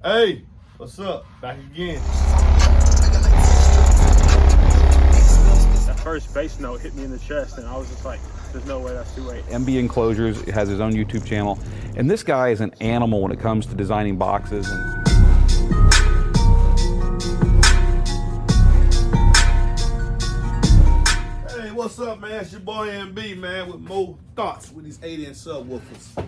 Hey, what's up? Back again. That first bass note hit me in the chest, and I was just like, there's no way that's 2.8. MB Enclosures has his own YouTube channel, and this guy is an animal when it comes to designing boxes. Hey, what's up, man? It's your boy MB, man, with more thoughts with these 8-inch subwoofers.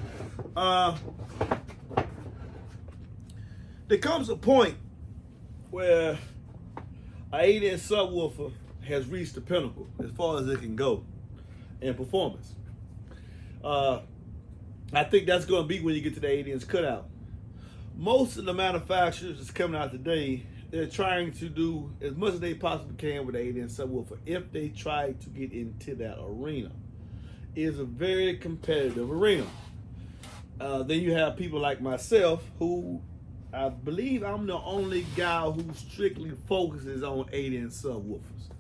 There comes a point where an 8-inch subwoofer has reached the pinnacle as far as it can go in performance. I think that's going to be when you get to the 8-inch cutout. Most of the manufacturers that's coming out today, they're trying to do as much as they possibly can with the 8-inch subwoofer if they try to get into that arena. It is a very competitive arena. Then you have people like myself who, I believe I'm the only guy who strictly focuses on 8-inch subwoofers.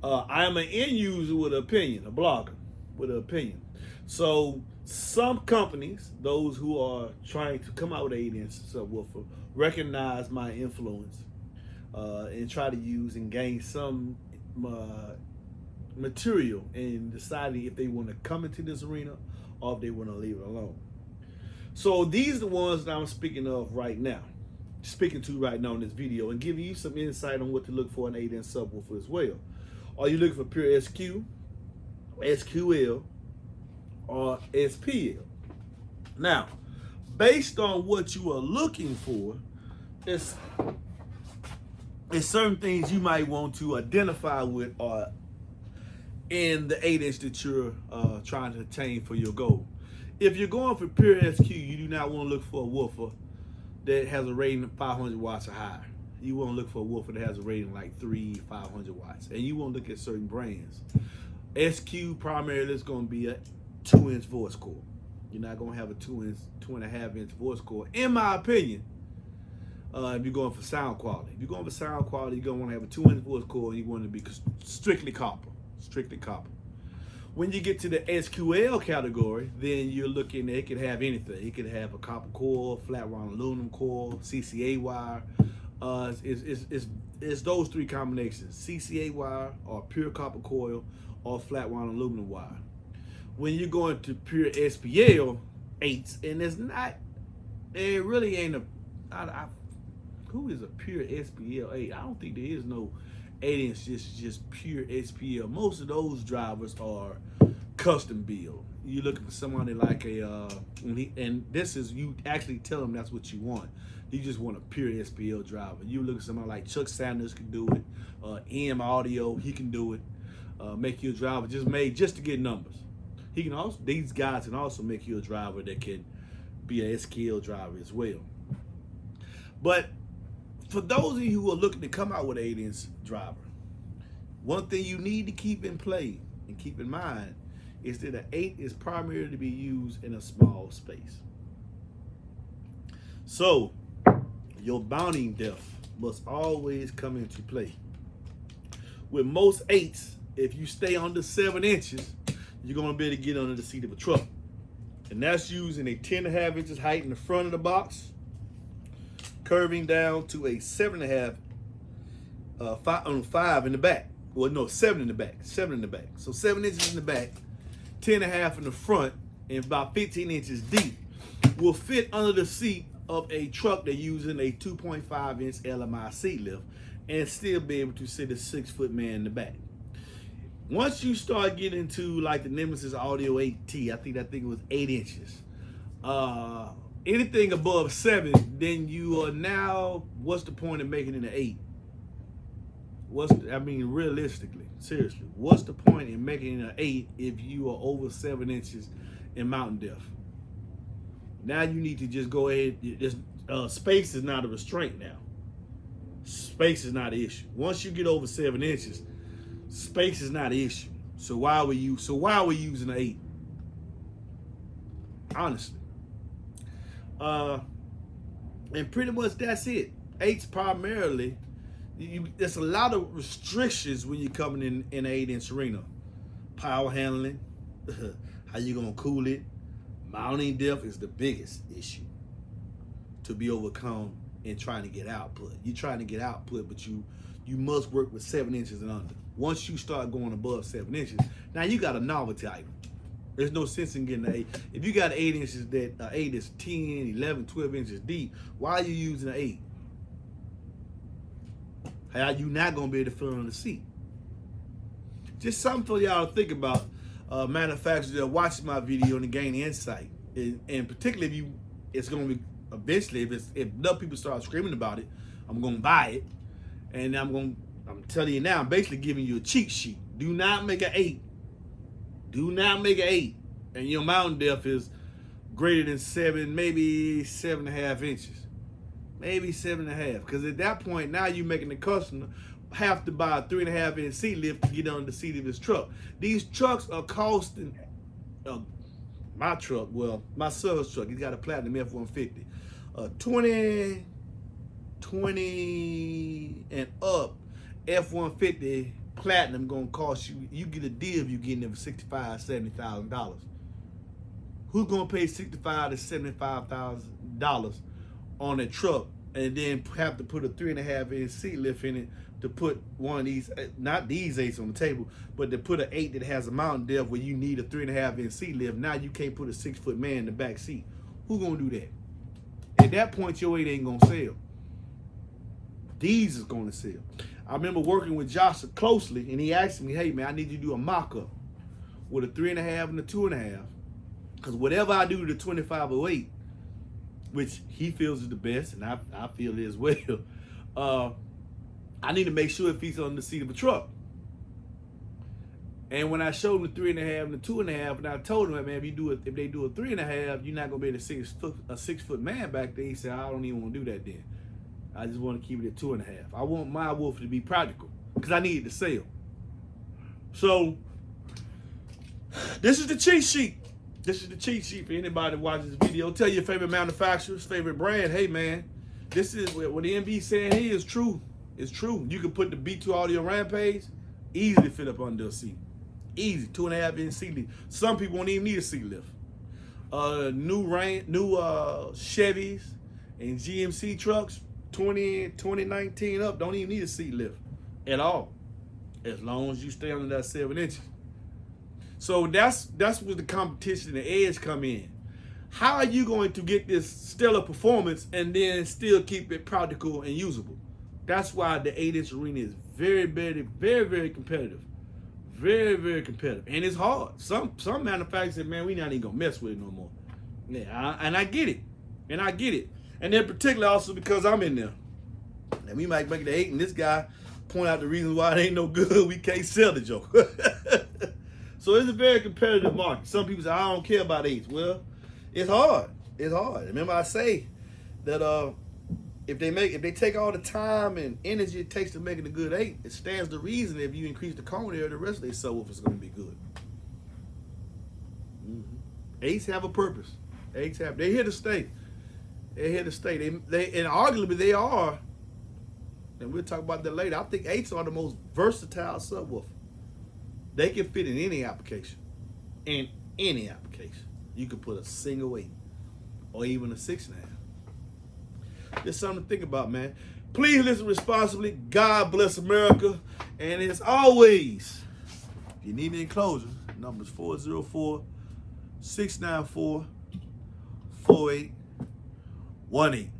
I am an end user with an opinion, a blogger with an opinion. So some companies, those who are trying to come out with an 8-inch subwoofer, recognize my influence and try to use and gain some material in deciding if they want to come into this arena or if they want to leave it alone. So these are the ones that I'm speaking of right now, in this video, and giving you some insight on what to look for in an 8-inch subwoofer as well. Are you looking for pure SQ, SQL, or SPL? Now, based on what you are looking for, it's certain things you might want to identify with or in the 8-inch that you're trying to attain for your goal. If you're going for pure SQ, you do not want to look for a woofer that has a rating of 500 watts or higher. You want to look for a woofer that has a rating like 500 watts. And you want to look at certain brands. SQ primarily is going to be a 2-inch voice core. You're not going to have a 2.5-inch voice core, in my opinion, if you're going for sound quality. If you're going for sound quality, you're going to want to have a 2-inch voice core, and you want it to be strictly copper. Strictly copper. When you get to the SQL category, then you're looking, it could have anything. It could have a copper core, flat round aluminum core, CCA wire. It's those three combinations: CCA wire, or pure copper coil, or flat round aluminum wire. When you're going to pure SPL 8s, and it really ain't who is a pure SPL 8? I don't think there is no 8-inch just pure SPL. Most of those drivers are custom build. You're looking for somebody like and this is, you actually tell them that's what you want. You just want a pure SPL driver. You look at somebody like Chuck Sanders can do it. M Audio, he can do it. Make you a driver just to get numbers. He can also, these guys can also make you a driver that can be a SQL driver as well. But for those of you who are looking to come out with an 8-inch driver, one thing you need to keep in play and keep in mind is that an 8 is primarily to be used in a small space. So your mounting depth must always come into play. With most 8s, if you stay under 7 inches, you're going to be able to get under the seat of a truck. And that's using a 10.5 inches height in the front of the box, curving down to a 7.5, 5 in the back. Well, no, 7 in the back. 7 in the back. So 7 inches in the back, 10.5 in the front, and about 15 inches deep will fit under the seat of a truck that's using a 2.5-inch LMI seat lift and still be able to sit a 6-foot man in the back. Once you start getting to like the Nemesis Audio 8T, I think that thing was 8 inches. Anything above 7, then you are now, what's the point of making it an 8? Realistically, seriously, what's the point in making it an 8 if you are over 7 inches in mountain depth? Now you need to just go ahead. Space is not a restraint now. Space is not an issue. Once you get over 7 inches, space is not an issue. So why are we using an 8? Honestly. And pretty much that's it. 8s primarily, there's a lot of restrictions when you're coming in an 8-inch arena. Power handling, how you gonna cool it. Mounting depth is the biggest issue to be overcome and trying to get output. You're trying to get output, but you must work with 7 inches and under. Once you start going above 7 inches, now you got a novelty item. There's no sense in getting an 8. If you got 8 inches that 8 is 10, 11, 12 inches deep, why are you using an 8? How you not gonna be able to fill on the seat? Just something for y'all to think about. Manufacturers that are watching my video and gain insight, and particularly if it's gonna be eventually if enough people start screaming about it, I'm gonna buy it, and I'm telling you now, I'm basically giving you a cheat sheet. Do not make an 8. Do not make an 8, and your mountain depth is greater than 7, maybe 7.5 inches, maybe 7.5. Because at that point, now you're making the customer have to buy a 3.5 inch seat lift to get under the seat of his truck. These trucks are costing. My truck, well, my son's truck, he's got a Platinum F-150, 20 and up F-150 Platinum gonna cost you get a deal if you getting it for $65,000, $70,000. Who's gonna pay $65,000 to $75,000 on a truck and then have to put a 3.5 inch seat lift in it to put one of these, not these 8s on the table, but to put an 8 that has a mountain depth where you need a 3.5 inch seat lift? Now you can't put a 6-foot man in the back seat. Who gonna do that? At that point, your 8 ain't gonna sell. These is gonna sell. I remember working with Josh closely, and he asked me, "Hey man, I need you to do a mock-up with a 3.5 and a 2.5, because whatever I do to the 2508, which he feels is the best, and I feel it as well, I need to make sure it fits on the seat of a truck." And when I showed him the 3.5 and the 2.5, and I told him, man, if they do a 3.5, you're not gonna be able to see a 6-foot man back there. He said, "I don't even want to do that then. I just want to keep it at 2.5. I want my woofer to be practical because I need it to sell." So this is the cheat sheet. This is the cheat sheet for anybody that watches this video. Tell your favorite manufacturers, favorite brand. Hey man, this is what the MB saying here is true. It's true. You can put the B2 Audio Rampage, easily fit up under a seat. Easy, 2.5 inch seat lift. Some people won't even need a seat lift. New Chevys and GMC trucks, 2019 up, don't even need a seat lift at all, as long as you stay under that 7 inches. So that's where the competition and the edge come in. How are you going to get this stellar performance and then still keep it practical and usable? That's why the 8 inch arena is very, very, very, very competitive. Very, very competitive. And it's hard. Some manufacturers say, man, we not even gonna mess with it no more. Yeah, and I get it. And I get it. And then particularly also because I'm in there. And we might make it 8 and this guy point out the reasons why it ain't no good. We can't sell the joke. So it's a very competitive market. Some people say, I don't care about 8s. Well, it's hard. It's hard. Remember I say that if they take all the time and energy it takes to make it a good 8, it stands to reason if you increase the cone area, the rest of their subwoofer is going to be good. 8s have a purpose. 8s have. They're here to stay. They're here to stay. They and arguably they are. And we'll talk about that later. I think 8s are the most versatile subwoofer. They can fit in any application. In any application, you can put a single 8 or even a 6.5. Just something to think about, man. Please listen responsibly. God bless America. And as always, if you need an enclosure, number's 404-694-4818.